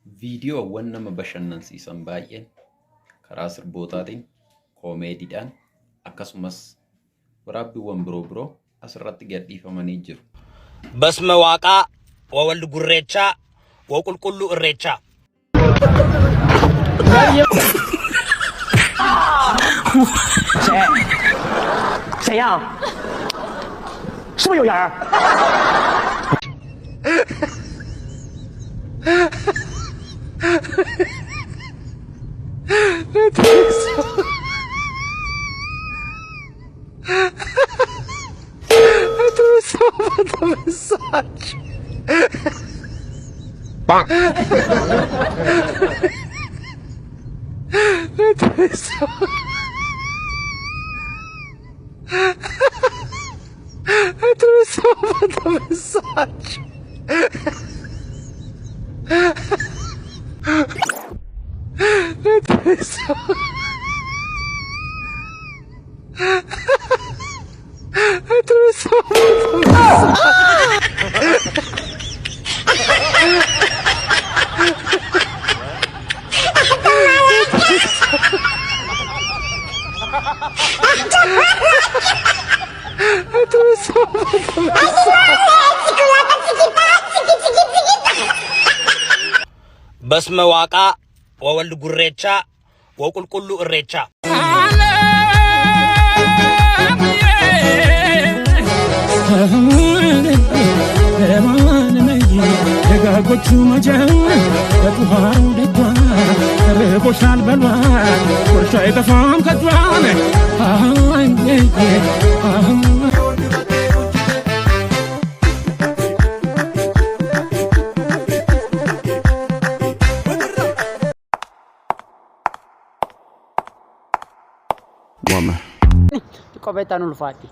Viidi'oowwan nama bashannansiisan baay'een karaa sirbootaatiin, koomeediidhaan akkasumas waraabbiiwwan biroo asirratti gadhiifamanii jiru. Basma waaqaa wawalli gurreechaa waqulqulluu irreechaa.谁呀？是不是有人？棒！Basma waaqaa wawalli gurreechaa waqulqulluu irreechaa. Kopetan ulfati.